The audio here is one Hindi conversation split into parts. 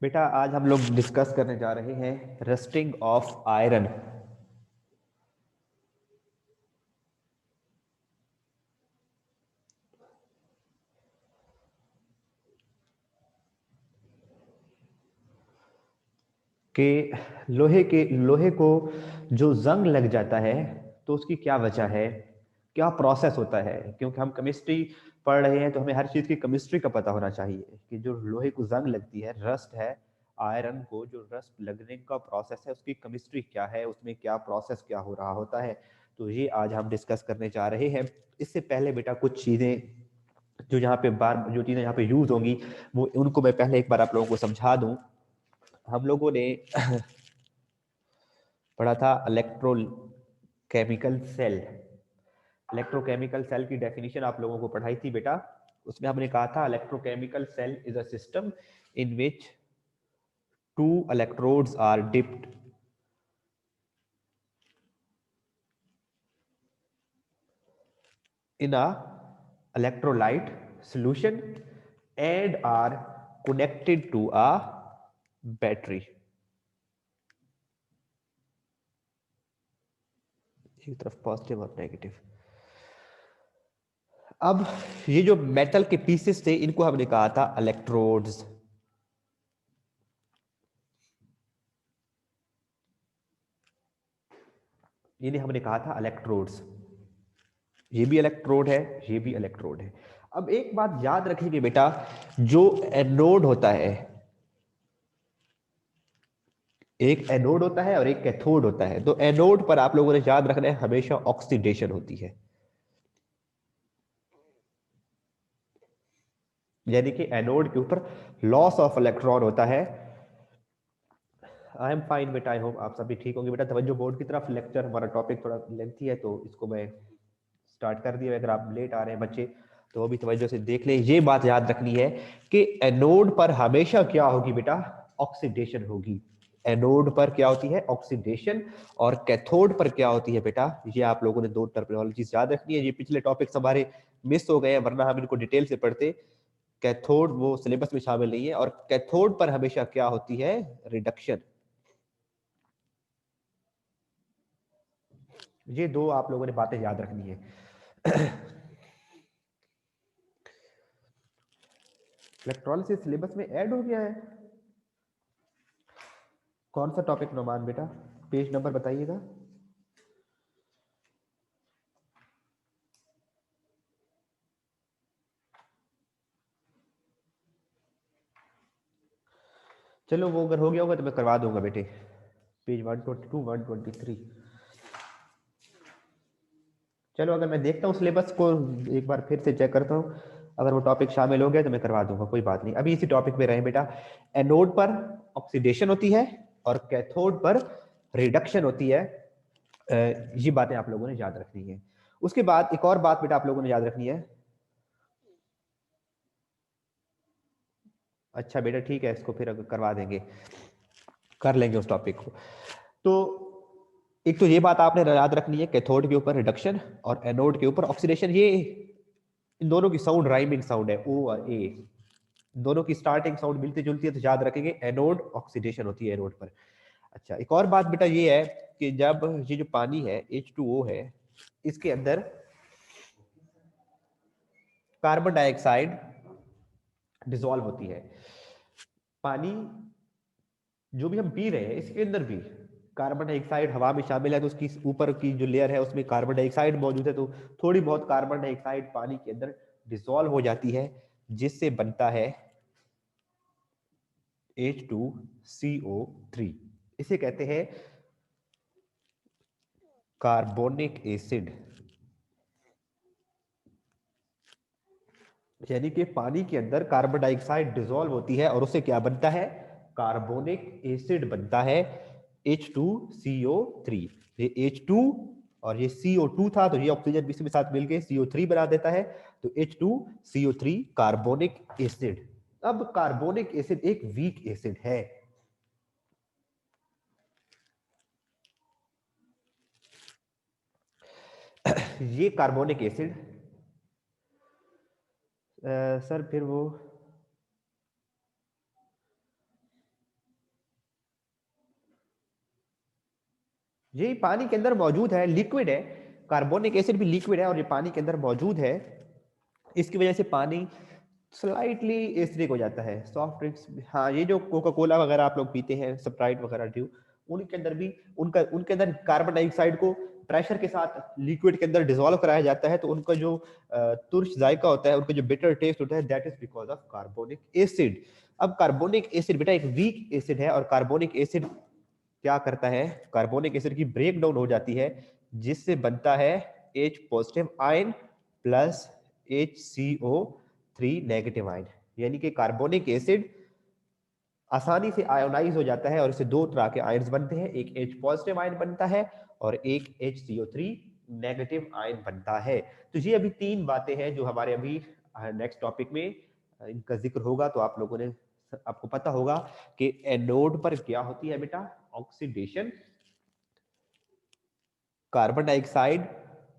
बेटा आज हम लोग डिस्कस करने जा रहे हैं रस्टिंग ऑफ आयरन। कि लोहे को जो जंग लग जाता है तो उसकी क्या वजह है, क्या प्रोसेस होता है। क्योंकि हम केमिस्ट्री पढ़ रहे हैं तो हमें हर चीज की केमिस्ट्री का पता होना चाहिए कि जो लोहे को जंग लगती है, रस्ट है, आयरन को जो रस्ट लगने का प्रोसेस है उसकी केमिस्ट्री क्या है, उसमें क्या प्रोसेस क्या हो रहा होता है। तो ये आज हम डिस्कस करने जा रहे हैं। इससे पहले बेटा कुछ चीजें जो यहाँ पे बार जो चीजें यहाँ पे यूज होंगी वो उनको मैं पहले एक बार आप लोगों को समझा दूं। हम लोगों ने पढ़ा था इलेक्ट्रोकेमिकल सेल। इलेक्ट्रोकेमिकल सेल की डेफिनेशन आप लोगों को पढ़ाई थी बेटा। उसमें हमने कहा था electrochemical cell is a system in which two electrodes are dipped in a electrolyte solution and are connected to a battery। एक तरफ पॉजिटिव और नेगेटिव। अब ये जो मेटल के पीसेस थे इनको हमने कहा था इलेक्ट्रोड्स। इन्हें हमने कहा था इलेक्ट्रोड्स। ये भी इलेक्ट्रोड है, ये भी इलेक्ट्रोड है। अब एक बात याद रखिए बेटा, जो एनोड होता है, एक एनोड होता है और एक कैथोड होता है। तो एनोड पर आप लोगों ने याद रखना है हमेशा ऑक्सीडेशन होती है, यानी कि एनोड के ऊपर लॉस ऑफ इलेक्ट्रॉन होता है। आई एम फाइन बेटा, आई होप आप सभी ठीक होंगे बेटा। तवज्जो बोर्ड की तरफ। लेक्चर हमारा टॉपिक थोड़ा लेंथी है तो इसको मैं स्टार्ट कर दिया। अगर आप लेट आ रहे हैं बच्चे तो वो भी तवज्जो से देख लें। ये बात याद रखनी है कि एनोड पर हमेशा क्या होगी बेटा, ऑक्सीडेशन होगी। एनोड पर क्या होती है, ऑक्सीडेशन। और कैथोड पर क्या होती है बेटा, ये आप लोगों ने दो टर्मिनोलॉजीज याद रखनी है। ये पिछले टॉपिक्स हमारे मिस हो गए हैं, वरना हम इनको डिटेल से पढ़ते। कैथोड वो सिलेबस में शामिल नहीं है। और कैथोड पर हमेशा क्या होती है, रिडक्शन। ये दो आप लोगों ने बातें याद रखनी है। इलेक्ट्रॉलिसिस सिलेबस में ऐड हो गया है। कौन सा टॉपिक नोमान बेटा, पेज नंबर बताइएगा। चलो वो अगर हो गया होगा तो मैं करवा दूंगा बेटे। पेज 122 123। चलो अगर मैं देखता हूँ सिलेबस को एक बार फिर से चेक करता हूँ, अगर वो टॉपिक शामिल हो गया तो मैं करवा दूंगा, कोई बात नहीं। अभी इसी टॉपिक में रहे बेटा। एनोड पर ऑक्सीडेशन होती है और कैथोड पर रिडक्शन होती है। ये बातें आप लोगों ने याद रखनी है। उसके बाद एक और बात बेटा आप लोगों ने याद रखनी है। अच्छा बेटा ठीक है, इसको फिर अगर करवा देंगे, कर लेंगे उस टॉपिक को। तो एक तो ये बात आपने याद रखनी है, कैथोड के ऊपर रिडक्शन और एनोड के ऊपर ऑक्सीडेशन। ये इन दोनों की साउंड राइमिंग साउंड है, ओ और ए। दोनों की स्टार्टिंग साउंड मिलती जुलती है, तो याद रखेंगे एनोड ऑक्सीडेशन होती है एनोड पर। अच्छा एक और बात बेटा ये है कि जब ये जो पानी है H2O है, इसके अंदर कार्बन डाइऑक्साइड डिसॉल्व होती है। पानी जो भी हम पी रहे हैं इसके अंदर भी कार्बन डाइऑक्साइड हवा में शामिल है, तो उसकी ऊपर की जो लेयर है उसमें कार्बन डाइऑक्साइड मौजूद है। तो थोड़ी बहुत कार्बन डाइऑक्साइड पानी के अंदर डिसॉल्व हो जाती है, जिससे बनता है H2CO3। इसे कहते हैं कार्बोनिक एसिड। यानी कि पानी के अंदर कार्बन डाइऑक्साइड डिसॉल्व होती है और उससे क्या बनता है, कार्बोनिक एसिड बनता है H2CO3। ये H2 और ये CO2 था, तो ये ऑक्सीजन भी इसके साथ मिलके CO3 बना देता है। तो H2CO3 कार्बोनिक एसिड। अब कार्बोनिक एसिड एक वीक एसिड है। ये कार्बोनिक एसिड सर फिर वो ये पानी के अंदर मौजूद है, लिक्विड है, कार्बोनिक एसिड भी लिक्विड है और ये पानी के अंदर मौजूद है। इसकी वजह से पानी स्लाइटली एसिडिक हो जाता है। सॉफ्ट ड्रिंक्स, हाँ, ये जो कोका कोला वगैरह आप लोग पीते हैं, स्प्राइट वगैरह ड्यू, उनके अंदर भी उनके अंदर कार्बन डाइऑक्साइड को प्रेशर के साथ लिक्विड के अंदर डिसॉल्व कराया जाता है, तो उनका जो तुर्श जायका होता है, उनका जो बिटर टेस्ट होता है, that is because of carbonic acid. अब कार्बोनिक एसिड बेटा एक वीक एसिड है, और कार्बोनिक एसिड क्या करता है, कार्बोनिक एसिड की ब्रेक डाउन हो जाती है, जिससे बनता है H positive ion plus HCO3 negative ion. यानी कि कार्बोनिक एसिड आसानी से आयोनाइज हो जाता है और इससे दो तरह के आयन्स बनते हैं, एक H पॉजिटिव आयन बनता है और एक HCO3 नेगेटिव आयन बनता है। तो ये अभी तीन बातें हैं जो हमारे अभी नेक्स्ट टॉपिक में इनका जिक्र होगा। तो आप लोगों ने, आपको पता होगा कि एनोड पर क्या होती है बेटा, ऑक्सीडेशन, कार्बन डाइऑक्साइड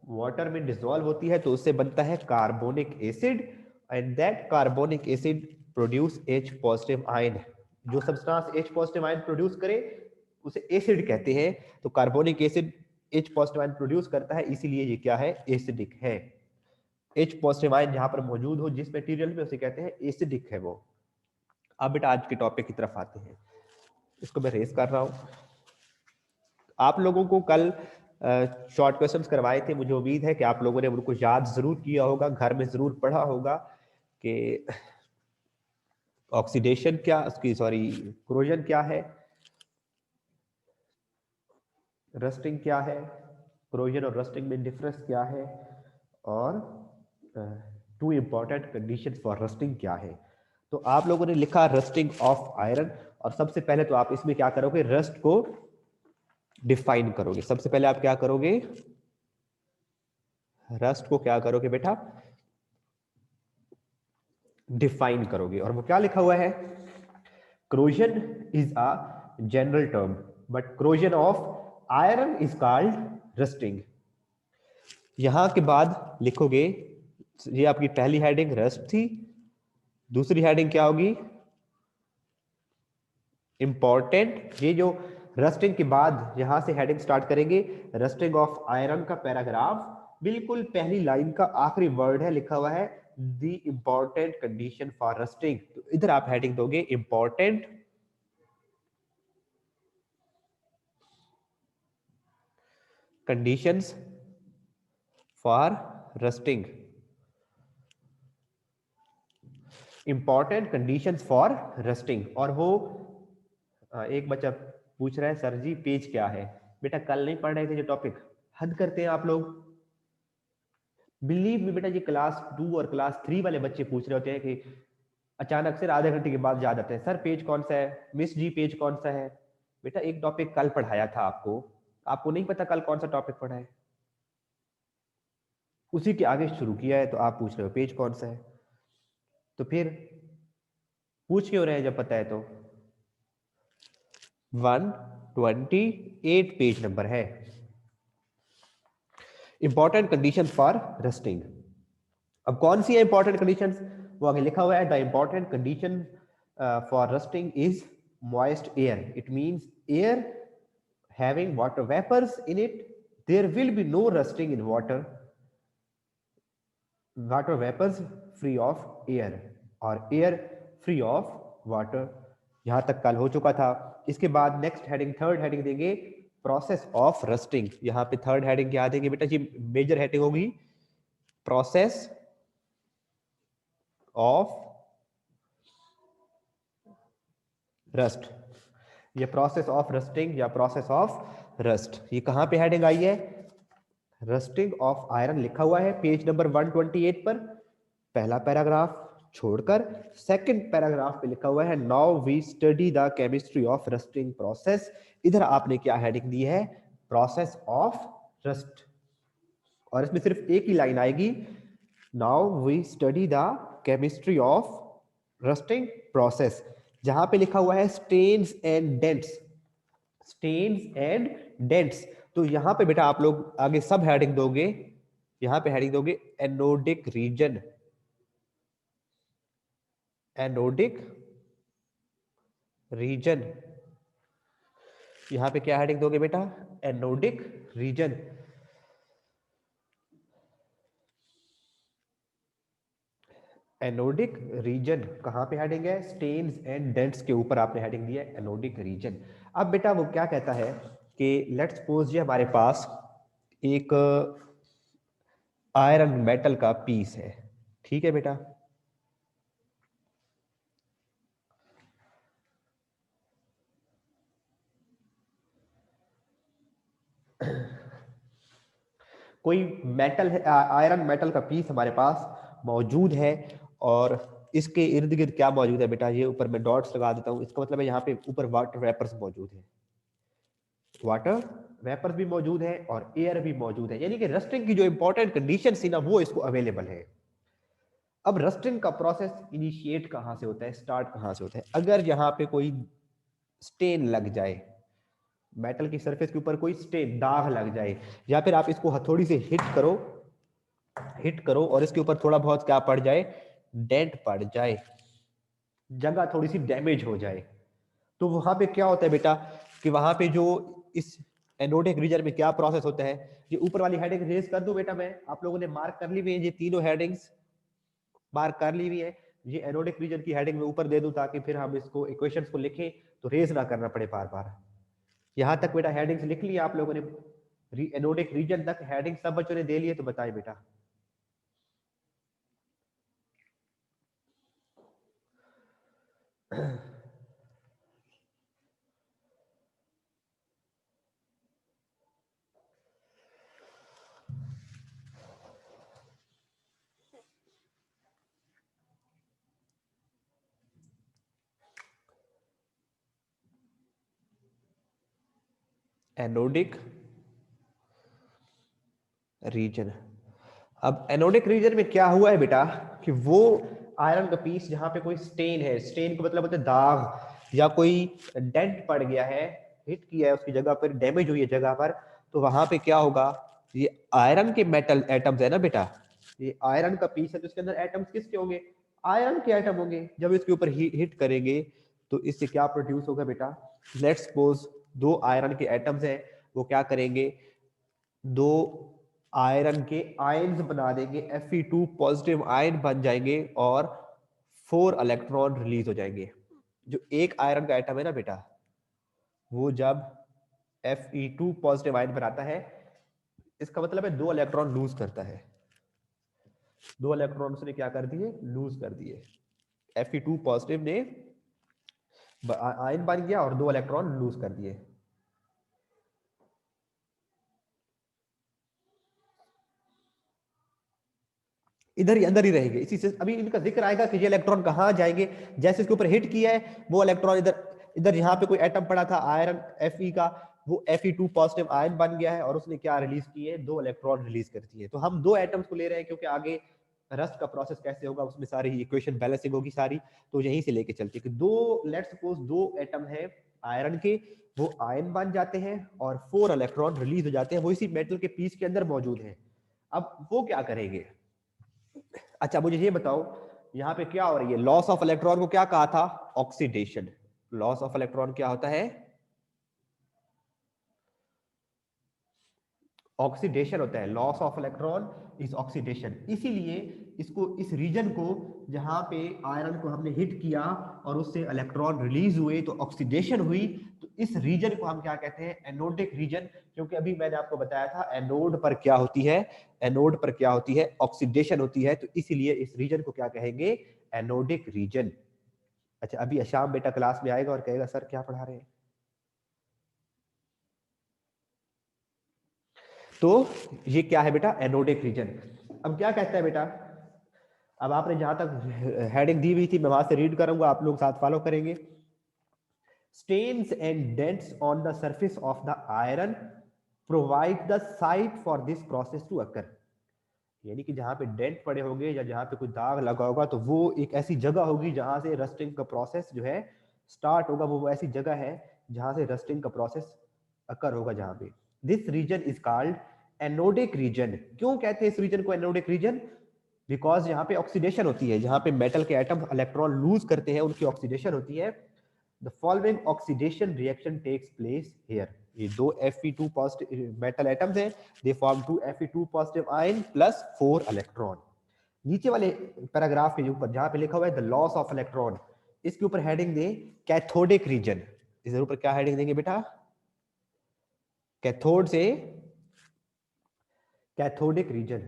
वाटर में डिसॉल्व होती है तो उससे बनता है carbonic acid, and that carbonic acid produce H positive ion. जो substance H positive ion produce करे उसे एसिड कहते हैं। तो carbonic acid H positive ion produce करता है, इसीलिए ये क्या है, एसिडिक है। H पॉजिटिव आयन जहां पर मौजूद हो जिस मटेरियल में, उसे कहते हैं एसिडिक है वो। अब बेटा आज के टॉपिक की तरफ आते हैं, इसको मैं रेस कर रहा हूं। आप लोगों को कल शॉर्ट क्वेश्चंस करवाए थे, मुझे उम्मीद है कि आप लोगों ने उनको याद जरूर किया होगा, घर में जरूर पढ़ा होगा कि ऑक्सीडेशन क्या, उसकी सॉरी क्रोजन क्या है, रस्टिंग क्या है, क्रोजन और रस्टिंग में डिफरेंस क्या है, और two important condition for rusting क्या है। तो आप लोगों ने लिखा रस्टिंग ऑफ आयरन, और सबसे पहले तो आप इसमें क्या करोगे, रस्ट को डिफाइन करोगे। सबसे पहले आप क्या करोगे, रस्ट को क्या करोगे बेटा, डिफाइन करोगे। और वो क्या लिखा हुआ है, corrosion is a general term but corrosion of iron is called rusting. यहां के बाद लिखोगे, ये आपकी पहली हेडिंग रस्ट थी, दूसरी हेडिंग क्या होगी, इंपॉर्टेंट। ये जो रस्टिंग के बाद यहां से हेडिंग स्टार्ट करेंगे, रस्टिंग ऑफ आयरन का पैराग्राफ, बिल्कुल पहली लाइन का आखिरी वर्ड है, लिखा हुआ है the important condition for rusting. तो इधर आप हेडिंग दोगे important conditions for rusting, important conditions for rusting. और वो एक बच्चा पूछ रहा है सर जी पेज क्या है। बेटा कल नहीं पढ़ रहे थे जो टॉपिक, हद करते हैं आप लोग। बिलीव मी बेटा, ये क्लास 2 और क्लास 3 वाले बच्चे पूछ रहे होते हैं कि अचानक से आधे घंटे के बाद याद आता है, सर पेज कौन सा है, मिस जी पेज कौन सा है। बेटा एक टॉपिक कल पढ़ाया था आपको, आपको नहीं पता कल कौन सा टॉपिक पढ़ा है, उसी के आगे शुरू किया है, तो आप पूछ रहे हो पेज कौन सा है। तो फिर पूछ क्यों रहे हैं जब पता है तो। 128 पेज नंबर है, इंपॉर्टेंट कंडीशन फॉर रस्टिंग। अब कौन सी है इंपॉर्टेंट कंडीशंस, वो आगे लिखा हुआ है, the important condition for rusting is moist air. It means air having water vapours in it, there will be no rusting in water, water vapours free of air, और एयर फ्री ऑफ वाटर। यहां तक कल हो चुका था। इसके बाद नेक्स्ट हेडिंग, थर्ड हेडिंग देंगे प्रोसेस ऑफ रस्टिंग। यहां पे थर्ड हेडिंग क्या देंगे बेटा जी, मेजर हेडिंग होगी प्रोसेस ऑफ रस्ट, ये प्रोसेस ऑफ रस्टिंग या प्रोसेस ऑफ रस्ट, ये कहां पे हेडिंग आई है, रस्टिंग ऑफ आयरन लिखा हुआ है पेज नंबर 128 पर, पहला पैराग्राफ छोड़कर सेकंड पैराग्राफ पे लिखा हुआ है now we study the chemistry of rusting process. इधर आपने क्या हेडिंग दी है, प्रोसेस ऑफ रस्ट, और इसमें सिर्फ एक ही लाइन आएगी, now we study the chemistry of rusting process. जहां पे लिखा हुआ है stains and dents, stains and dents, तो यहां पे बेटा आप लोग आगे सब हेडिंग दोगे, यहां पे हेडिंग दोगे एनोडिक रीजन, एनोडिक रीजन। यहाँ पे क्या हेडिंग दोगे बेटा? Anodic reason. एनोडिक रीजन कहाँ पे हेडिंग है? स्टेन्स एंड डेंट्स के ऊपर आपने हेडिंग दिया है एनोडिक रीजन। अब बेटा वो क्या कहता है कि लेट्स सपोज ये हमारे पास एक आयरन मेटल का पीस है, ठीक है बेटा। कोई मेटल है, आयरन मेटल का पीस हमारे पास मौजूद है, और इसके इर्द गिर्द क्या मौजूद है बेटा? ये ऊपर मैं डॉट्स लगा देता हूं, इसका मतलब है यहाँ पे ऊपर वाटर वेपर्स मौजूद है, वाटर वेपर्स भी मौजूद है और एयर भी मौजूद है, यानी कि रस्टिंग की जो इंपॉर्टेंट कंडीशन थी ना वो इसको अवेलेबल है। अब रस्टिंग का प्रोसेस इनिशिएट कहां से होता है, स्टार्ट कहां से होता है? अगर यहाँ पे कोई स्टेन लग जाए, मेटल की सरफेस के ऊपर कोई स्टेन दाग लग जाए, या फिर आप इसको हथौड़ी से हिट करो और इसके ऊपर थोड़ा बहुत क्या पड़ जाए, डेंट पड़ जाए, जगह थोड़ी सी डैमेज हो जाए, तो वहां पे क्या होता है बेटा कि वहां पे जो इस एनोडिक रीजन में क्या प्रोसेस होता है? ये ऊपर वाली हेडिंग रेज कर दूं बेटा? मैं आप लोगों ने मार्क कर ली हुई है, ये तीनों हेडिंग्स मार्क कर ली हुई है। ये एनोडिक रीजन की हेडिंग में ऊपर दे दूं ताकि फिर हम इसको इक्वेशंस को लिखें तो रेज ना करना पड़े बार बार। यहां तक बेटा हेडिंग्स लिख ली आप लोगों ने, एनोडिक रीजन तक हेडिंग सब बच्चों ने दे लिए, तो बताएं बेटा। Anodic region. अब एनोडिक रीजन में क्या हुआ है बेटा कि वो आयरन का पीस जहां पे कोई स्टेन है, स्टेन का मतलब होता है दाग, या कोई डेंट पड़ गया है, हिट किया है उसकी जगह पर, डैमेज हुई है जगह पर, तो वहां पे क्या होगा? ये आयरन के मेटल एटम्स है ना बेटा, ये आयरन का पीस है तो इसके अंदर एटम्स किसके होंगे? आयरन के एटम होंगे। जब इसके ऊपर हिट करेंगे तो इससे क्या प्रोड्यूस होगा बेटा? लेट्स सपोज दो आयरन के एटम्स हैं, वो क्या करेंगे? दो आयरन के आयन्स बना देंगे, Fe2 पॉजिटिव आयन बन जाएंगे और 4 इलेक्ट्रॉन रिलीज हो जाएंगे। जो एक आयरन का एटम है ना बेटा, वो जब Fe2 पॉजिटिव आयन बनाता है, इसका मतलब है 2 इलेक्ट्रॉन लूज करता है। 2 इलेक्ट्रॉन उसने क्या कर दिए? लूज कर दिए। Fe2 पॉजिटिव ने आयन बन गया और 2 इलेक्ट्रॉन लूज कर दिए। इधर ही अंदर ही रहेंगे। इसी से अभी इनका जिक्र आएगा कि ये इलेक्ट्रॉन कहाँ जाएंगे। जैसे इसके ऊपर हिट किया है, वो इलेक्ट्रॉन इधर इधर यहाँ पे कोई एटम पड़ा था आयरन Fe का, वो Fe2 पॉजिटिव आयन बन गया है और उसने क्या रिलीज किए? 2 इलेक्ट्रॉन रिलीज कर दिए। तो हम 2 एटम्स को ले रहे हैं क्योंकि आगे रस्ट का प्रोसेस कैसे होगा उसमें सारी इक्वेशन बैलेंसिंग होगी सारी, तो यहीं से लेके चलते हैं कि दो, लेट्स सपोज 2 एटम है आयरन के, वो आयन बन जाते हैं और 4 इलेक्ट्रॉन रिलीज हो जाते हैं, वो इसी मेटल के पीस के अंदर मौजूद है। अब वो क्या करेंगे? अच्छा मुझे ये बताओ, यहाँ पे क्या हो रही है? लॉस ऑफ इलेक्ट्रॉन को क्या कहा था? ऑक्सीडेशन। लॉस ऑफ इलेक्ट्रॉन क्या होता है? ऑक्सीडेशन होता है। Loss of electron is oxidation. इसीलिए इसको, इस रीजन को जहां पे आयरन को हमने हिट किया और उससे इलेक्ट्रॉन रिलीज हुए तो ऑक्सीडेशन हुई, तो इस रीजन को हम क्या कहते हैं? Anodic region. क्योंकि अभी मैंने आपको बताया था एनोड पर क्या होती है, एनोड पर क्या होती है? ऑक्सीडेशन होती है, तो इसीलिए इस रीजन को क्या कहेंगे? Anodic region. अच्छा अभी अशाम बेटा क्लास में आएगा और कहेगा सर क्या पढ़ा रहे हैं। तो ये क्या है बेटा? Anodic region. अब क्या कहता है बेटा? अब आपने जहां तक हेडिंग दी हुई थी मैं वहां से रीड करूंगा, आप लोग साथ फॉलो करेंगे। Stains and dents on the surface of the iron provide the site for this process to occur. यानी कि जहां पे डेंट पड़े होंगे या जहां पे कोई दाग लगा होगा तो वो एक ऐसी जगह होगी जहां से रस्टिंग का प्रोसेस जो है स्टार्ट होगा। वो ऐसी जगह है जहां से रस्टिंग का प्रोसेस अकर होगा। जहां पे this region is called anodic region. क्यों कहते हैं इस रीजन को एनोडिक रीजन? बिकॉज यहाँ पे ऑक्सीडेशन होती है, जहां पे मेटल के एटम इलेक्ट्रॉन लूज करते हैं उनकी ऑक्सीडेशन होती है। The following oxidation reaction takes place here. ये दो Fe2 पॉजिटिव मेटल एटम्स हैं, they form 2 Fe2 positive ion plus 4 electron. नीचे वाले पैराग्राफ के ऊपर जहां पे लिखा हुआ है द लॉस ऑफ इलेक्ट्रॉन, इसके ऊपर हेडिंग दे कैथोडिक रीजन। इसके ऊपर क्या हेडिंग देंगे बेटा? कैथोड से कैथोडिक रीजन।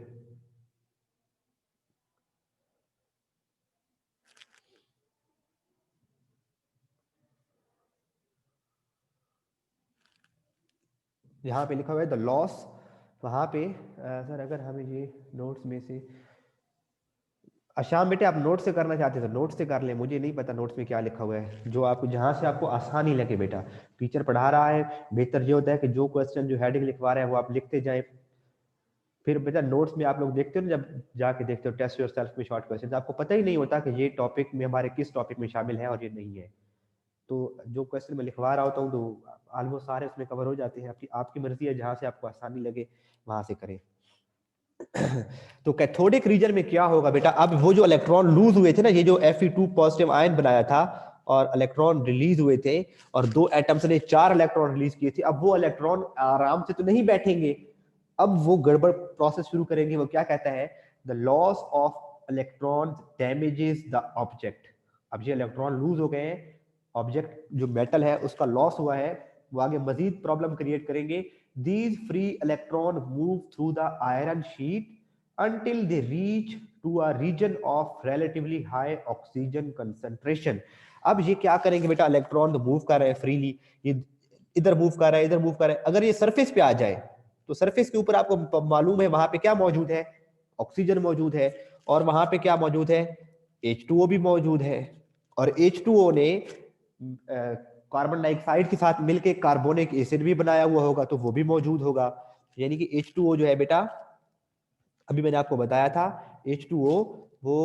यहाँ पे लिखा हुआ है द लॉस, वहां पे सर अगर हमें ये नोट्स में से अशाम बेटे आप नोट से करना चाहते हैं तो नोट से कर लें, मुझे नहीं पता नोट्स में क्या लिखा हुआ है, जो आपको जहां से आपको आसानी लगे बेटा। टीचर पढ़ा रहा है, बेहतर ये होता है कि जो क्वेश्चन जो हेडिंग लिखवा रहा है वो आप लिखते जाए, फिर बेटा नोट्स में आप लोग देखते हो ना, जब जाके देखते हो टेस्ट योरसेल्फ में शॉर्ट क्वेश्चन, आपको पता ही नहीं होता कि ये टॉपिक में हमारे किस टॉपिक में शामिल है और ये नहीं है। तो जो क्वेश्चन मैं लिखवा रहा होता हूँ तो ऑलमोस्ट सारे उसमें कवर हो जाते हैं। आपकी आपकी मर्जी है, जहां से आपको आसानी लगे वहां से करें। तो कैथोडिक रीजन में क्या होगा बेटा? अब वो जो इलेक्ट्रॉन लूज हुए थे ना, ये जो Fe2 पॉजिटिव आयन बनाया था और इलेक्ट्रॉन रिलीज हुए थे और दो एटम्स ने 4 इलेक्ट्रॉन रिलीज किए थे, अब वो इलेक्ट्रॉन आराम से तो नहीं बैठेंगे, अब वो गड़बड़ प्रोसेस शुरू करेंगे। वो क्या कहता है? The loss of electron damages the object. अब ये इलेक्ट्रॉन लूज हो गए हैं, ऑब्जेक्ट जो मेटल है उसका लॉस हुआ है, वो आगे मजीद प्रॉब्लम क्रिएट करेंगे। These free electron move through the iron sheet until they reach to a region of relatively high oxygen concentration। अब ये क्या करेंगे बेटा? इलेक्ट्रॉन तो मूव कर रहे हैं फ्रीली, ये इधर मूव कर रहा है, इधर मूव कर रहा है। अगर ये सरफेस पे आ जाए तो सरफेस के ऊपर आपको मालूम है वहां पे क्या मौजूद है? ऑक्सीजन मौजूद है। और वहां पे क्या मौजूद है? H2O भी मौजूद है। और H2O ने कार्बन डाइऑक्साइड के साथ मिलके कार्बोनिक एसिड भी बनाया हुआ होगा, तो वो भी मौजूद होगा। यानी कि H2O जो है बेटा, अभी मैंने आपको बताया था, H2O वो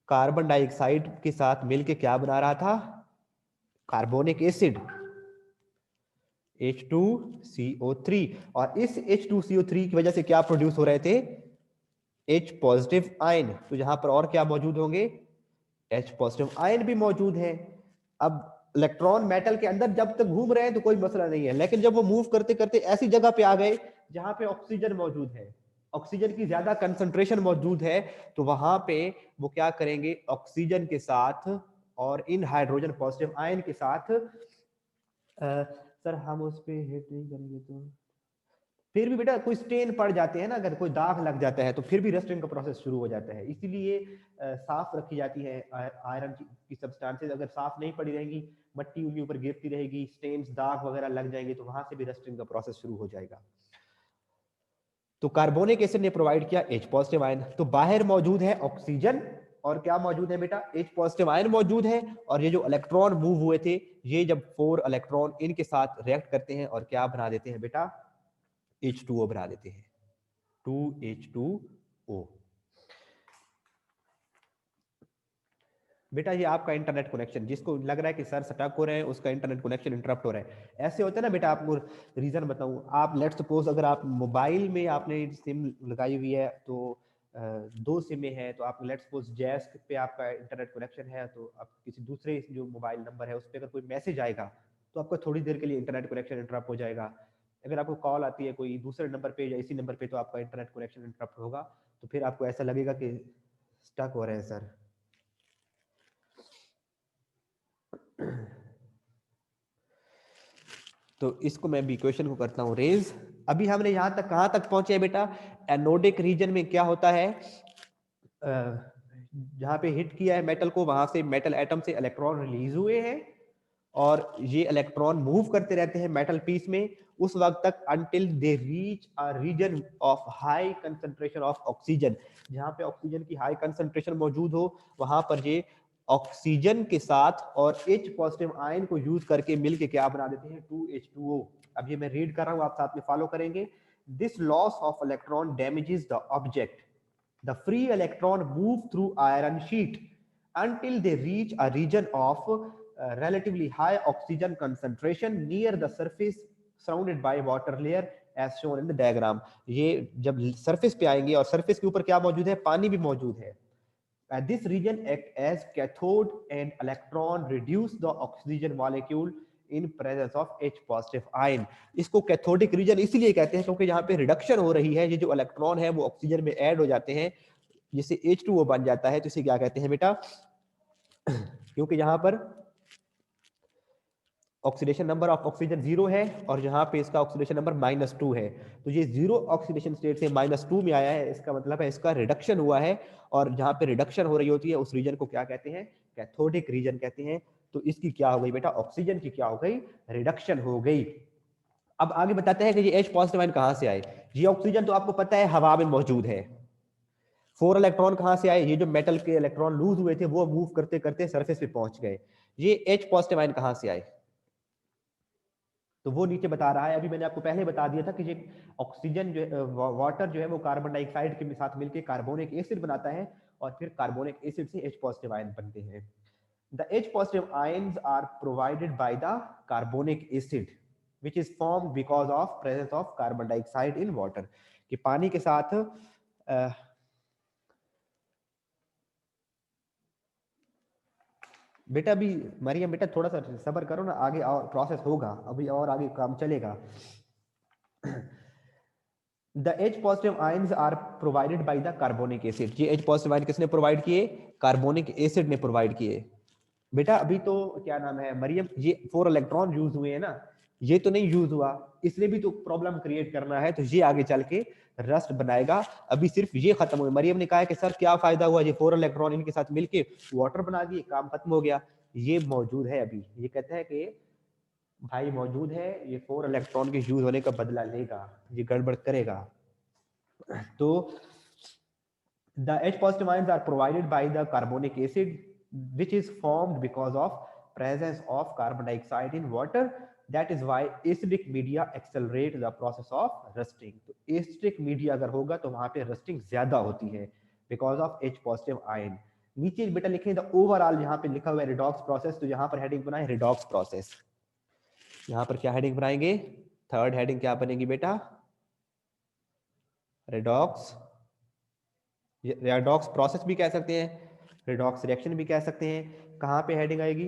कार्बन डाइऑक्साइड के साथ मिलके क्या बना रहा था? Carbonic acid H2CO3। और इस H2CO3 की वजह से क्या प्रोड्यूस हो रहे थे? H positive ion. तो यहां पर और क्या मौजूद होंगे? H पॉजिटिव आयन भी मौजूद है। अब इलेक्ट्रॉन मेटल के अंदर जब तक घूम रहे हैं तो कोई मसला नहीं है, लेकिन जब वो मूव करते करते ऐसी जगह पे आ गए जहां पे ऑक्सीजन मौजूद है, ऑक्सीजन की ज्यादा कंसंट्रेशन मौजूद है, तो वहां पे वो क्या करेंगे? ऑक्सीजन के साथ और इन हाइड्रोजन पॉजिटिव आयन के साथ सर हम उस पर हिट नहीं करेंगे तो फिर भी बेटा कोई स्टेन पड़ जाते हैं ना, अगर कोई दाग लग जाता है तो फिर भी रस्टिंग का प्रोसेस शुरू हो जाता है। इसीलिए साफ रखी जाती है आयरन की सब्सटेंसेस। अगर साफ नहीं पड़ी रहेंगी, मट्टी उनके ऊपर गिरती रहेगी, स्टेन्स दाग वगैरह लग जाएंगे, तो वहां से भी रस्टिंग का प्रोसेस शुरू हो जाएगा। तो कार्बोनिक एसिड ने प्रोवाइड किया H पॉजिटिव आयन। तो बाहर मौजूद है ऑक्सीजन और क्या मौजूद है बेटा? H पॉजिटिव आयन मौजूद है। और ये जो इलेक्ट्रॉन मूव हुए थे, ये जब 4 इलेक्ट्रॉन इनके साथ रिएक्ट करते हैं और क्या बना देते हैं बेटा? H2O बना देते हैं, 2H2O। बेटा ये आपका इंटरनेट कनेक्शन, जिसको लग रहा है कि सर स्टक हो रहे हैं, उसका इंटरनेट कनेक्शन इंटरप्ट हो रहा है। ऐसे होता है ना बेटा, आपको रीजन बताऊं। आप लेट्स सपोज अगर आप मोबाइल में आपने सिम लगाई हुई है, तो दो सिम है, तो आप लेट्स सपोज जैस पे आपका इंटरनेट कनेक्शन है, तो आप किसी दूसरे जो मोबाइल नंबर है उस पर अगर कोई मैसेज आएगा तो आपका थोड़ी देर के लिए इंटरनेट कनेक्शन इंटरप्ट हो जाएगा। अगर आपको कॉल आती है कोई दूसरे नंबर पे या इसी नंबर पे, तो आपका इंटरनेट कनेक्शन इंटरप्ट होगा, तो फिर आपको ऐसा लगेगा कि स्टक हो रहे हैं सर। तो इसको मैं भी इक्वेशन को करता हूं रेज। अभी हमने यहां तक कहां तक पहुंचे बेटा? एनोडिक रीजन में क्या होता है? जहां पे हिट किया है मेटल को, वहां से मेटल एटम से इलेक्ट्रॉन रिलीज हुए हैं और ये इलेक्ट्रॉन मूव करते रहते हैं मेटल पीस में उस वक्त तक, until they reach a region of high concentration of oxygen। जहां पे ऑक्सीजन की हाई कंसंट्रेशन मौजूद हो, वहां पर ये ऑक्सीजन के साथ और H पॉजिटिव आयन को यूज करके मिलके क्या बना देते हैं? 2H2O। अब ये मैं रीड कर रहा हूं, आप साथ में फॉलो करेंगे। This loss of electron damages the object. The free electron move through iron sheet until they reach a region of relatively high oxygen concentration near the surface surrounded by water layer as shown in the diagram। ये जब सरफेस पे आएंगे और सरफेस के ऊपर क्या मौजूद है? पानी भी मौजूद है। This region act as cathode and electron reduce the oxygen molecule in presence of H positive ion. इसको कैथोडिक रीजन इसलिए कहते हैं क्योंकि यहाँ पे रिडक्शन हो रही है, ये जो इलेक्ट्रॉन है वो ऑक्सीजन में ऐड हो जाते हैं, जिससे H2O बन जाता है, तो इसे क्या कहते हैं बेटा, क्योंकि यहाँ पर ऑक्सीडेशन नंबर ऑफ ऑक्सीजन 0 है और यहाँ पे इसका ऑक्सीडेशन नंबर -2 है, तो ये 0 ऑक्सीडेशन स्टेट से -2 में आया है, इसका मतलब है इसका रिडक्शन हुआ है, और जहाँ पे रिडक्शन हो रही होती है उस रीजन को क्या कहते हैं, कैथोडिक रीजन कहते हैं। तो इसकी क्या हो गई बेटा, ऑक्सीजन की क्या हो गई, रिडक्शन हो गई। अब आगे बताते हैं कि ये H पॉजिटिव आयन कहाँ से आए। ये ऑक्सीजन तो आपको पता है हवा में मौजूद है। 4 इलेक्ट्रॉन कहाँ से आए, ये जो मेटल के इलेक्ट्रॉन लूज हुए थे वो मूव करते करते सरफेस पे पहुंच गए। ये H पॉजिटिव आयन कहाँ से आए, तो वो नीचे बता रहा है। अभी मैंने आपको पहले बता दिया था कि ये ऑक्सीजन जो है, वाटर जो है वो कार्बन डाइऑक्साइड के साथ मिलकर कार्बोनिक एसिड बनाता है, और फिर कार्बोनिक एसिड से H पॉजिटिव आयन बनते हैं। The H positive ions are provided by the carbonic acid, which is formed because of presence of carbon dioxide in water. कि पानी के साथ बेटा अभी मरियम बेटा थोड़ा सा सब्र करो ना, आगे और प्रोसेस होगा, अभी और आगे काम चलेगा। The H positive ions are provided by the carbonic acid. ये H positive ion किसने प्रोवाइड किए, कार्बोनिक एसिड ने प्रोवाइड किए। बेटा अभी तो क्या नाम है मरियम, ये 4 इलेक्ट्रॉन यूज हुए हैं ना, ये तो नहीं यूज हुआ, इसलिए भी तो प्रॉब्लम क्रिएट करना है, तो ये आगे चल के रस्ट बनाएगा। अभी सिर्फ ये खत्म हुए। मरियम ने कहा है कि सर क्या फायदा हुआ, ये 4 इलेक्ट्रॉन इनके साथ मिलके वाटर बना दिए, काम खत्म हो गया। ये मौजूद है अभी, ये कहते हैं कि भाई मौजूद है, ये 4 इलेक्ट्रॉन के यूज होने का बदला लेगा, ये गड़बड़ करेगा। तो the H positive ions are provided by the carbonic acid, which is formed because of presence of carbon dioxide in water. That is why acidic media accelerate the process of rusting. तो acidic media अगर होगा तो वहां पे rusting ज्यादा होती है because of H positive ion. नीचे बेटा लिखे द ओवरऑल, यहाँ पे लिखा हुआ है रिडॉक्स प्रोसेस, तो यहाँ पर हेडिंग बनाए रिडॉक्स प्रोसेस। यहाँ पर क्या हेडिंग बनाएंगे, थर्ड हेडिंग क्या बनेगी बेटा, रिडॉक्स, रिडॉक्स प्रोसेस भी कह सकते हैं, रिडॉक्स रिएक्शन भी कह सकते हैं। कहाँ पे हेडिंग आएगी,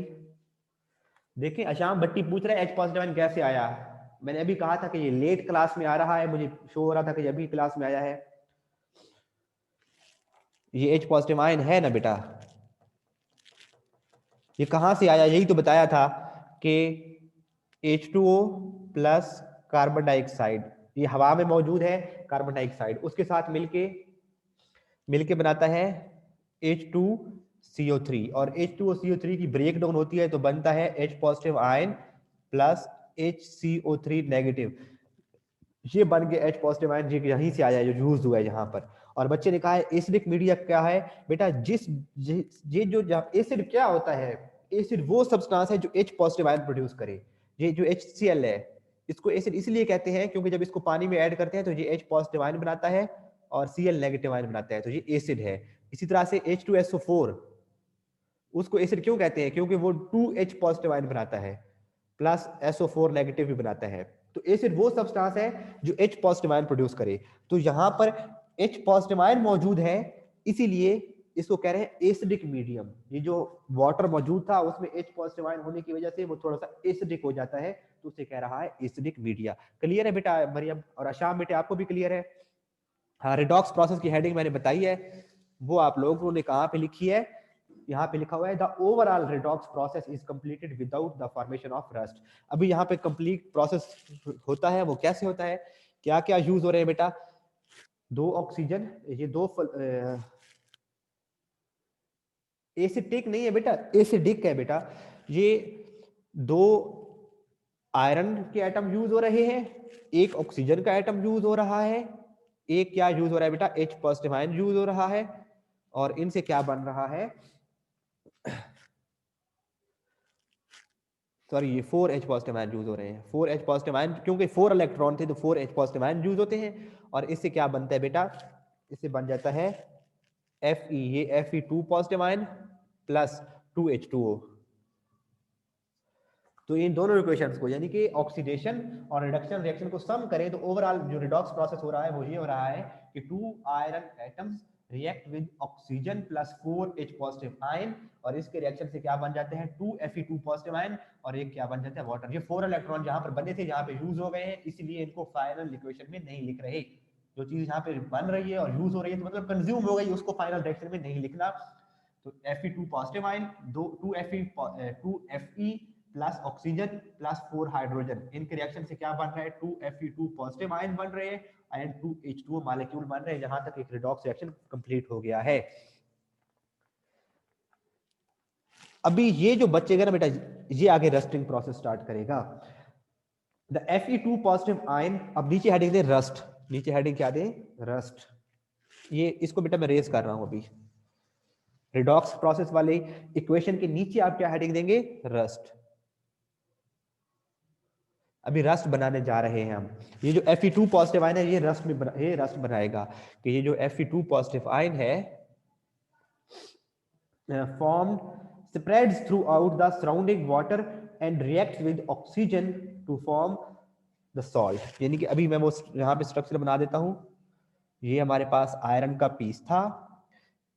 देखिए अशाम भट्टी पूछ रहे हैं H पॉजिटिव आयन कैसे आया। मैंने अभी कहा था कि ये लेट क्लास में आ रहा है, मुझे शो हो रहा था कि अभी क्लास में आया है। ये H पॉजिटिव आयन है ना बेटा, ये कहाँ से आया, यही तो बताया था कि H2O प्लस कार्बन डाइऑक्साइड, ये हवा में मौजूद है कार्बन डाइऑक्साइड, उसके साथ मिलके बनाता है H2CO3, और H2CO3 की ब्रेक डाउन होती है तो बनता है H positive ion plus HCO3 negative. ये बन के H पॉजिटिव आयन यहीं से आया है, जो यूज हुआ है यहाँ पर। और बच्चे ने कहा है एसिडिक मीडिया क्या है बेटा, ये जो एसिड क्या होता है, एसिड वो सब्सटेंस है जो H पॉजिटिव आयन प्रोड्यूस करे। ये जो HCl है इसको एसिड इसलिए कहते हैं क्योंकि जब इसको पानी में ऐड करते हैं तो ये H पॉजिटिव आयन बनाता है और Cl नेगेटिव आयन बनाता है, तो ये एसिड है। इसी तरह से H2SO4 उसको एसिड क्यों कहते हैं, क्योंकि वो 2H पॉजिटिव आयन बनाता है प्लस SO4 नेगेटिव भी बनाता है। तो एसिड वो सब्सटेंस है जो H पॉजिटिव आयन प्रोड्यूस करे। तो यहाँ पर H पॉजिटिव आयन मौजूद है, इसीलिए इसको कह रहे हैं एसिडिक मीडियम। ये जो वाटर मौजूद था उसमें H पॉजिटिव आयन होने की वजह से वो थोड़ा सा एसिडिक हो जाता है, तो उसे कह रहा है एसिडिक मीडिया। क्लियर है बेटा मरियम और आशाम, बेटे आपको भी क्लियर है। हाँ, रिडॉक्स प्रोसेस की हेडिंग मैंने बताई है, वो आप लोगों ने कहाँ पे लिखी है, यहाँ पे लिखा हुआ है the overall redox process is completed without the formation of rust. अभी यहाँ पे कंप्लीट प्रोसेस होता है, वो कैसे होता है, क्या क्या यूज हो रहे हैं बेटा, 2 ऑक्सीजन, ये 2 एसिडिक नहीं है बेटा, एसिडिक है बेटा। ये 2 आयरन के एटम यूज हो रहे हैं, 1 ऑक्सीजन का एटम यूज हो रहा है, एक क्या यूज हो रहा है बेटा, H पॉजिटिव आयन यूज हो रहा है, और इनसे क्या बन रहा है, सॉरी ये 4H पॉजिटिव आयन यूज हो रहे हैं, 4H पॉजिटिव आयन, क्योंकि 4 इलेक्ट्रॉन थे तो 4H पॉजिटिव आयन यूज होते हैं। और इससे क्या बनता है बेटा, इससे बन जाता है Fe, ये Fe2 positive ion plus 2H2O। तो इन दोनों इक्वेशंस को यानी कि ऑक्सीडेशन और रिडक्शन रिएक्शन को सम करें तो ओवरऑल जो रिडॉक्स प्रोसेस हो रहा है वो ये हो रहा है कि 2 iron atoms react with oxygen plus 4H positive ion, और इसके रिएक्शन से क्या बन जाते हैं 2Fe2 पॉजिटिव आयन, और एक क्या बन जाता है वाटर। ये 4 इलेक्ट्रॉन जहां पर बने थे, जहां पे यूज हो गए हैं, इसलिए इनको फाइनल इक्वेशन में नहीं लिख रहे। जो चीज यहाँ पे बन रही है और यूज हो रही है तो मतलब कंज्यूम हो गई, उसको फाइनल रिएक्शन में नहीं लिखना। तो Fe2 positive ion, 2Fe plus oxygen plus 4 hydrogen, इनके रिएक्शन से क्या बन रहा है 2Fe2 पॉजिटिव आयन बन रहे हैं एंड 2H2O मॉलिक्यूल बन रहे हैं। जहां तक एक रिडॉक्स रिएक्शन कंप्लीट हो गया है। अभी ये जो बचेगा ना बेटा, ये आगे रस्टिंग प्रोसेस स्टार्ट करेगा। द Fe2 पॉजिटिव आयन, अब नीचे हेडिंग दे रस्ट, नीचे हेडिंग क्या दे रस्ट। ये इसको बेटा मैं रेज कर रहा हूं अभी, रिडॉक्स प्रोसेस वाले इक्वेशन के नीचे आप क्या हेडिंग देंगे रस्ट। अभी रस्ट बनाने जा रहे हैं हम। ये जो Fe2 पॉजिटिव आयन है ये रस्ट में ये रस्ट बनाएगा कि ये जो Fe2 पॉजिटिव आयन है formed spreads throughout the surrounding water and reacts with oxygen to form the salt। यानी कि अभी मैं वो यहाँ पे स्ट्रक्चर बना देता हूँ। ये हमारे पास आयरन का पीस था,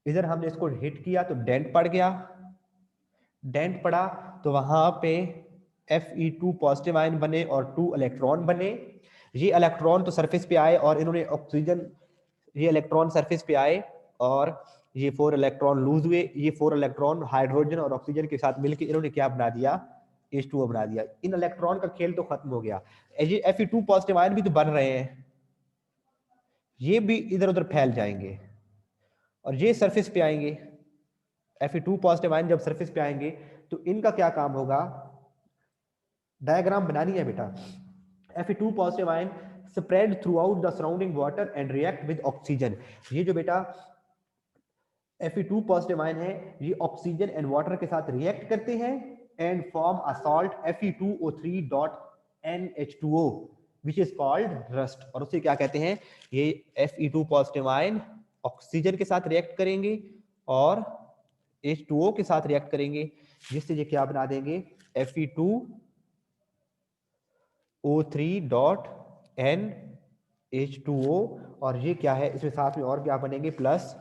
इधर हमने इसको हिट किया तो डेंट पड़ गया, डेंट पड़ा तो वहां पे Fe2 पॉजिटिव आयन बने और 2 इलेक्ट्रॉन बने। ये इलेक्ट्रॉन तो सरफेस पे आए और इन्होंने ऑक्सीजन, ये इलेक्ट्रॉन सरफेस पे आए और ये 4 इलेक्ट्रॉन लूज हुए। ये 4 इलेक्ट्रॉन हाइड्रोजन और ऑक्सीजन के साथ मिलकर इन्होंने क्या बना दिया H2O बना दिया। इन इलेक्ट्रॉन का खेल तो खत्म हो गया। ये Fe2 पॉजिटिव आयन भी तो बन रहे हैं, ये भी इधर उधर फैल जाएंगे और ये सरफेस पे आएंगे। Fe2 पॉजिटिव आयन जब सरफेस पे आएंगे तो इनका क्या काम होगा, डायग्राम बनानी है बेटा। Fe2 positive ion spread through out the surrounding water and react with oxygen. ये जो बेटा Fe2 पॉजिटिव आयन है ये ऑक्सीजन एंड वाटर के साथ रिएक्ट करते हैं and form a salt Fe2O3.NH2O which is called rust। और उसे क्या कहते हैं, ये Fe2 पॉजिटिव आयन ऑक्सीजन के साथ रिएक्ट करेंगे और H2O के साथ रिएक्ट करेंगे, जिससे ये क्या बना देंगे Fe2O3.NH2O। और ये क्या है, इसमें साथ में और क्या बनेंगे प्लस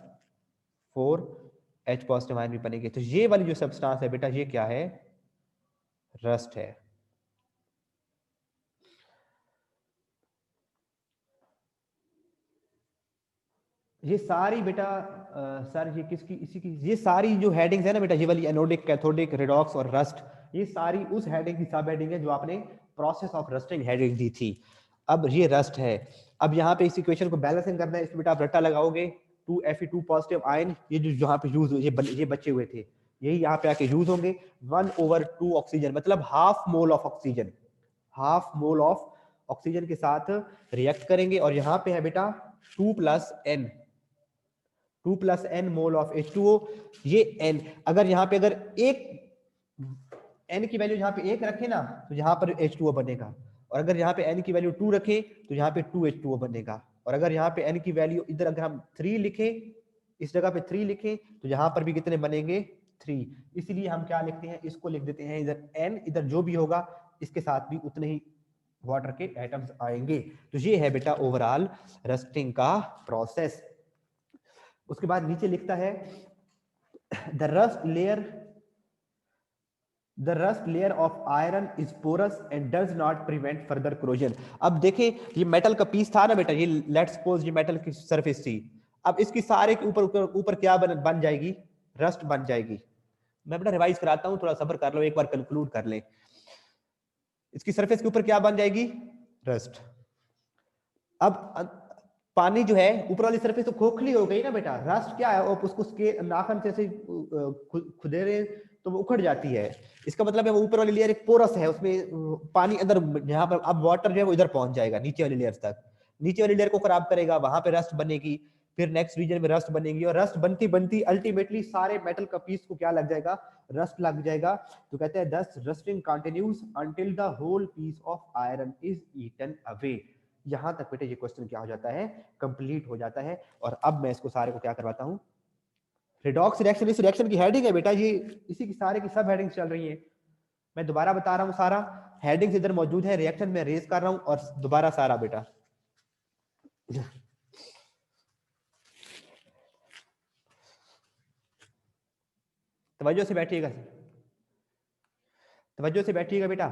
4H पॉजिटिव आयन भी बनेंगे। तो ये वाली जो सब्सटेंस है बेटा ये क्या है, रस्ट है। ये सारी बेटा सर ये किसकी, इसी की, ये सारी जो हेडिंग्स है ना बेटा, ये वाली एनोडिक, कैथोडिक, रिडॉक्स और रस्ट, ये सारी उस हेडिंग की सब हेडिंग है जो आपने प्रोसेस ऑफ रस्टिंग हेडिंग दी थी। अब ये रस्ट है। अब यहाँ पे इस इक्वेशन को बैलेंसिंग करना है, इसमें बेटा आप रट्टा लगाओगे 2Fe2 पॉजिटिव आयन, ये जो यहाँ पे यूज ये बचे हुए थे यही यहाँ पे आके यूज होंगे। 1/2 ऑक्सीजन मतलब half mole of oxygen, half mole of oxygen के साथ रिएक्ट करेंगे। और यहाँ पे है बेटा 2 + n मोल ऑफ H2O। ये n, अगर यहाँ पे अगर एक n की वैल्यू यहाँ पे 1 रखे ना तो यहाँ पर H2O बनेगा, और अगर यहाँ पे n की वैल्यू 2 रखें तो यहाँ पे 2H2O बनेगा। और अगर यहाँ पे n की वैल्यू इधर अगर हम 3 लिखें, इस जगह पे 3 लिखें तो यहाँ पर भी कितने बनेंगे 3। इसलिए हम क्या लिखते हैं, इसको लिख देते हैं इधर n, इधर जो भी होगा इसके साथ भी उतने ही वाटर के एटम्स आएंगे। तो ये है बेटा ओवरऑल रस्टिंग का प्रोसेस। उसके बाद नीचे लिखता है the rust layer of iron is porous and does not prevent further corrosion. अब देखें ये मेटल का पीस था ना बेटा, ये लेट्स सपोज ये मेटल की सरफेस थी। अब इसकी सारे के ऊपर क्या बन जाएगी, रस्ट बन जाएगी। मैं बेटा रिवाइज कराता हूं, थोड़ा सब्र कर लो, एक बार कंक्लूड कर ले। इसकी सरफेस के ऊपर क्या बन जाएगी, रस्ट। अब पानी जो है ऊपर वाली सरफेस तो खोखली हो गई ना बेटा, रस्ट क्या है, उसको नाखन से खुदे रहे तो वो उखड़ जाती है। इसका मतलब है वो ऊपर वाली लेयर एक पोरस है, उसमें पानी अंदर, यहाँ पर अब वाटर जो है वो इधर पहुंच जाएगा नीचे वाली लेयर तक, नीचे वाली लेयर को खराब करेगा, वहां पे रस्ट बनेगी, फिर नेक्स्ट रीजन में रस्ट बनेगी, और रस्ट बनती बनती अल्टीमेटली सारे मेटल का पीस को क्या लग जाएगा, रस्ट लग जाएगा। तो कहते हैं thus rusting continues until the whole piece of iron is eaten away. यहां तक बेटे ये क्वेश्चन क्या हो जाता है, कंप्लीट हो जाता है। और अब मैं इसको सारे को क्या करवाता हूं, रिडॉक्स रिएक्शन, इस रिएक्शन की हेडिंग है बेटा, ये इसी की सारे की सब हेडिंग चल रही है। मैं दोबारा बता रहा हूं, सारा हेडिंग्स इधर मौजूद है, रिएक्शन में रेज कर रहा हूं और दोबारा सारा बेटा। तवज्जो से बैठिएगा, तवज्जो से बैठिएगा बेटा।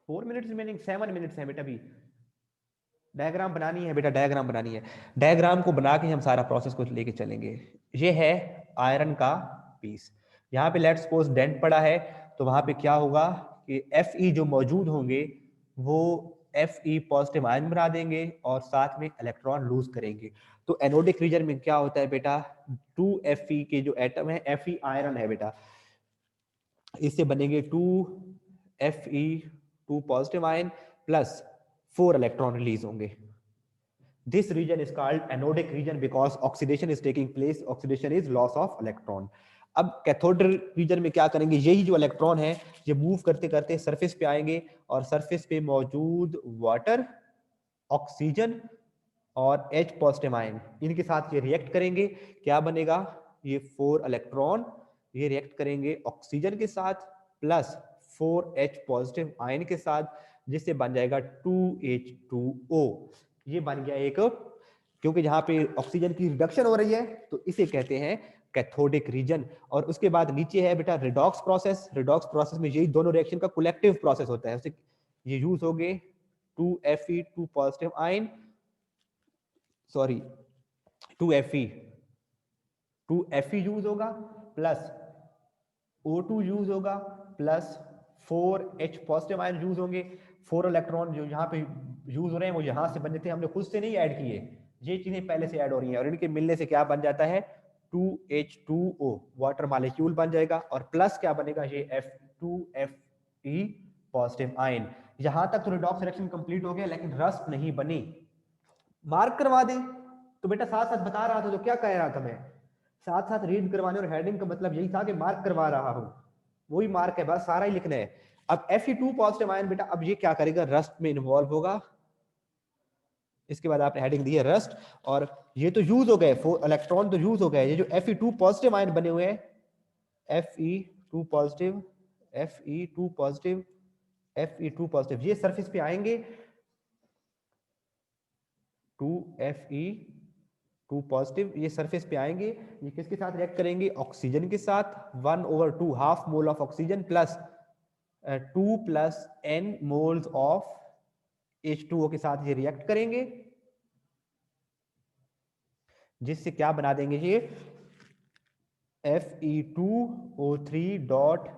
4 मिनट्स रिमेनिंग, 7 मिनट्स हैं बेटा। अभी डायग्राम बनानी है बेटा, डायग्राम बनानी है। डायग्राम को बना के हम सारा प्रोसेस को लेके चलेंगे। ये है आयरन का पीस। यहाँ पे लेट्स सपोज डेंट पड़ा है, तो वहां पे क्या होगा कि Fe जो मौजूद होंगे वो Fe पॉजिटिव आयन बना देंगे और साथ में इलेक्ट्रॉन लूज करेंगे। तो एनोडिक रीजन में क्या होता है बेटा, 2Fe के जो एटम है, Fe आयरन है बेटा, इससे बनेंगे 2Fe 2 positive ion plus 4 electron release होंगे। This region is called anodic region because oxidation is taking place. Oxidation is loss of electron. अब कैथोड रीजन में क्या करेंगे, यही जो इलेक्ट्रॉन है ये मूव करते करते सरफेस पे आएंगे और सरफेस पे मौजूद वाटर, ऑक्सीजन और H पॉजिटिव आयन, इनके साथ ये रिएक्ट करेंगे। क्या बनेगा, ये 4 इलेक्ट्रॉन ये रिएक्ट करेंगे ऑक्सीजन के साथ प्लस 4H पॉजिटिव आयन के साथ, जिससे बन जाएगा 2H2O। ये बन गया एक, क्योंकि जहां पे ऑक्सीजन की रिडक्शन हो रही है तो इसे कहते हैं कैथोडिक रीजन। और उसके बाद नीचे है बेटा रिडॉक्स प्रोसेस। रिडॉक्स प्रोसेस में यही दोनों रिएक्शन का कलेक्टिव प्रोसेस होता है। उसे ये यूज हो गए 2Fe 2 positive ion, sorry 2Fe use होगा प्लस O2 यूज होगा plus 4H positive ion use होंगे। 4 इलेक्ट्रॉन जो यहाँ पे यूज हो रहे हैं वो यहाँ से बने थे, हमने खुद से नहीं ऐड किए, ये चीजें पहले से ऐड हो रही हैं और इनके मिलने से क्या बन जाता है 2H2O वाटर मॉलिक्यूल बन जाएगा और प्लस क्या बनेगा ये F2Fe पॉजिटिव आयन। यहां तक तो रिडॉक्स रिएक्शन कंप्लीट हो गया, लेकिन रस्ट नहीं बनी। मार्क करवा दे तो बेटा साथ साथ बता रहा था, तो क्या कह रहा था मैं, साथ साथ रीड करवाने और हेडिंग का मतलब यही था कि मार्क करवा रहा हूं, वही मार्क है, बस सारा ही लिखना है। अब Fe2 पॉजिटिव आयन बेटा अब ये क्या करेगा, रस्ट में इन्वॉल्व होगा। इसके बाद आपने हेडिंग दी है रस्ट, और ये तो यूज हो गए, 4 इलेक्ट्रॉन तो यूज हो गए। ये जो Fe2 पॉजिटिव आयन बने हुए हैं, Fe2 positive, Fe2 positive, Fe2 positive, ये सरफेस पे आएंगे 2Fe2 पॉजिटिव, ये सरफेस पे आएंगे। ये किसके साथ रिएक्ट करेंगे, ऑक्सीजन के साथ। 1/2 half mole of oxygen plus 2 plus n moles of H2O के साथ ये रिएक्ट करेंगे, जिससे क्या बना देंगे ये Fe2O3 डॉट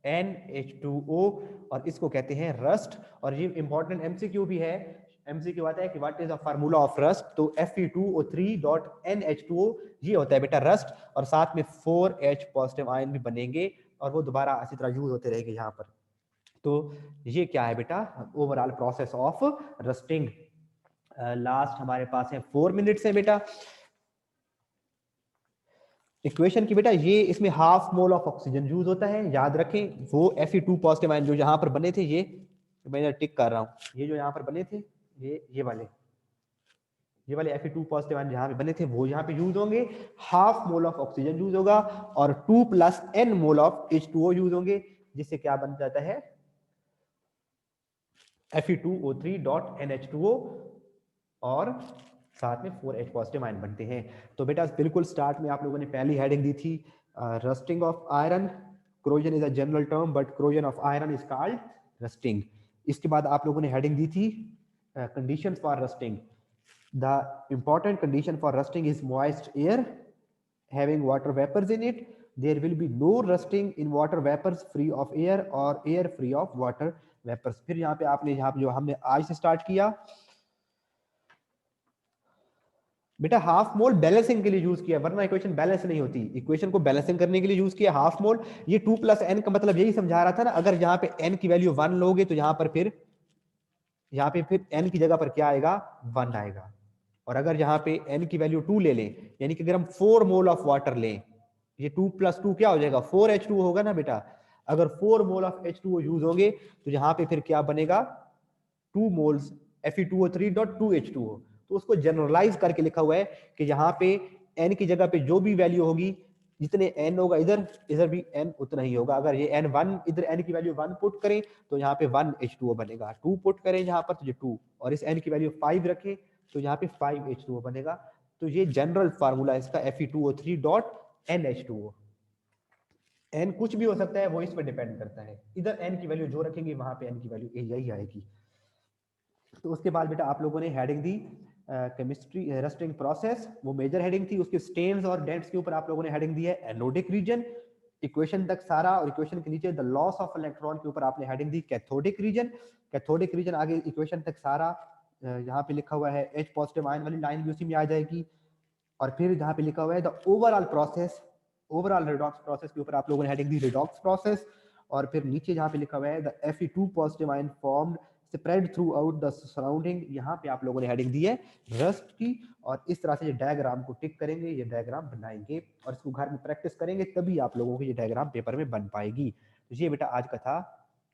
NH2O, और इसको कहते हैं रस्ट। और ये इंपॉर्टेंट एमसीक्यू भी है, एमसीक्यू आता है कि what is the formula of rust, तो Fe2O3 डॉट NH2O ये होता है बेटा रस्ट, और साथ में 4H पॉजिटिव आयन भी बनेंगे और वो दोबारा इसी तरह यूज होते रहेंगे यहाँ पर। तो ये क्या है बेटा, overall process of rusting. Last हमारे पास है 4 मिनट्स है बेटा। इक्वेशन की बेटा ये, इसमें half mole of oxygen use होता है, याद रखें। वो Fe2 पॉजिटिव आयन जो यहाँ पर बने थे, ये मैं टिक कर रहा हूँ, ये जो यहाँ पर बने थे, ये वाले Fe2 पॉजिटिव आयन जहाँ पे बने थे वो यहाँ पे यूज होंगे। Half mole of oxygen use होगा और 2 plus n mole of H2O use होंगे, जिससे क्या बन जाता है Fe2O3 डॉट NH2O, और साथ में 4H पॉजिटिव आयन बनते हैं। तो बेटा बिल्कुल स्टार्ट में आप लोगों ने पहली हेडिंग दी थी, rusting of iron. Corrosion is a general term but corrosion of iron is called rusting. इसके बाद आप लोगों ने हेडिंग दी थी conditions for rusting. The important condition for rusting is moist air having water vapors in it. There will be no rusting in water vapors free of air or air free of water vapors. फिर यहाँ पे आपने यहाँ पे जो हमने आज से स्टार्ट किया बेटा, हाफ मोल बैलेंसिंग के लिए यूज किया, वरना इक्वेशन बैलेंस नहीं होती। इक्वेशन को बैलेंसिंग करने के लिए यूज किया हाफ मोल। ये 2 प्लस n का मतलब यही समझा रहा था ना, अगर यहाँ पे n की वैल्यू 1 लोगे तो यहाँ पे फिर n की जगह पर क्या आएगा, 1 आएगा। और अगर यहाँ पे n की वैल्यू 2 ले लें, यानी कि अगर हम 4 मोल ऑफ वाटर लें, ये 2 प्लस 2 क्या हो जाएगा, 4H2 होगा ना बेटा। अगर 4 मोल ऑफ H2O यूज होंगे तो यहाँ पे फिर क्या बनेगा, 2 मोल्स Fe2O3 डॉट 2H2O। तो उसको जनरलाइज करके लिखा हुआ है कि यहाँ पे n की जगह पे जो भी वैल्यू होगी, जितने n होगा इधर भी n उतना ही होगा। अगर ये n1 इधर n की वैल्यू 1 पुट करें तो यहाँ पे 1H2O बनेगा, 2 पुट करें यहाँ पर तो ये 2, और इस n की वैल्यू 5 रखें तो यहाँ पे 5H2O बनेगा। तो ये जनरल फार्मूला इसका Fe2O3 डॉट NH2O। एन कुछ भी हो सकता है, वो इस पर डिपेंड करता है। इधर एन की वैल्यू जो रखेंगे वहां पे एन की वैल्यू यही आएगी। तो उसके बाद बेटा आप लोगों ने हेडिंग दी केमिस्ट्री रस्टिंग प्रोसेस, वो मेजर हेडिंग थी। उसके स्टेन्स और डेंट्स के ऊपर आप लोगों ने हेडिंग दी है एनोडिक रीजन। इक्वेशन तक सारा, और इक्वेशन के नीचे द लॉस ऑफ इलेक्ट्रॉन के ऊपर आपने हेडिंग दी कैथोडिक रीजन। कैथोडिक रीजन आगे इक्वेशन तक सारा, यहाँ पे लिखा हुआ है H पॉजिटिव आयन वाली लाइन भी उसी में आ जाएगी। और फिर जहाँ पे लिखा हुआ है the overall process, overall redox process के ऊपर आप लोगों ने हेडिंग दी रिडॉक्स प्रोसेस। और फिर नीचे जहाँ पे लिखा हुआ है the Fe2 positive ion formed spread through out the surrounding, यहाँ पे आप लोगों ने हेडिंग दी है रस्ट की। और इस तरह से ये डायग्राम को टिक करेंगे, ये डायग्राम बनाएंगे और इसको घर में प्रैक्टिस करेंगे, तभी आप लोगों को ये डायग्राम पेपर में बन पाएगी। तो ये बेटा आज का था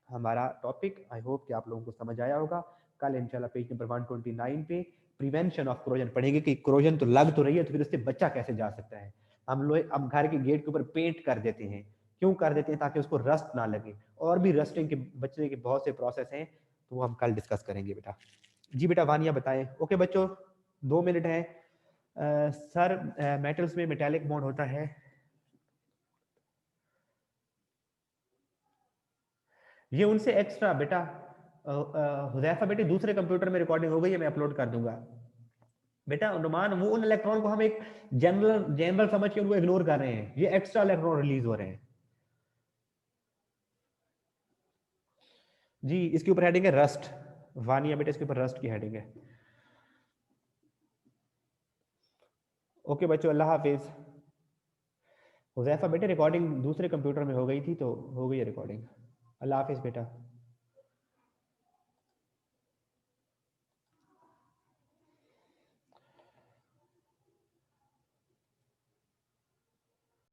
हमारा टॉपिक। आई होप कि आप लोगों को समझ आया होगा। कल इंशाल्लाह पेज नंबर 129 पे प्रिवेंशन ऑफ क्रोजन पढ़ेंगे कि क्रोजन तो लग तो रही है, तो फिर उससे बच्चा कैसे जा सकता है। हम लोग अब घर के गेट के ऊपर पेंट कर देते हैं, क्यों कर देते हैं? ताकि उसको रस्ट ना लगे। और भी रस्टिंग के बचने के बहुत से प्रोसेस हैं, तो वो हम कल डिस्कस करेंगे बेटा। जी बेटा वानिया बताएं। ओके बच्चों, 2 मिनट है। सर मेटल्स में मेटेलिक बॉन्ड होता है, ये उनसे एक्स्ट्रा बेटा। हुदैफा बेटे दूसरे कंप्यूटर में रिकॉर्डिंग हो गई है, मैं अपलोड कर दूंगा बेटा। अनुमान वो उन इलेक्ट्रॉन को हम एक जनरल जनरल समझ के उनको इग्नोर कर रहे हैं, ये एक्स्ट्रा इलेक्ट्रॉन रिलीज हो रहे हैं। जी इसके ऊपर हेडिंग है रस्ट, वानिया बेटा इसके ऊपर रस्ट की हेडिंग है। ओके बच्चों, अल्लाह हाफिज। हुजैफा बेटे रिकॉर्डिंग दूसरे कंप्यूटर में हो गई थी, तो हो गई है रिकॉर्डिंग। अल्लाह हाफिज बेटा।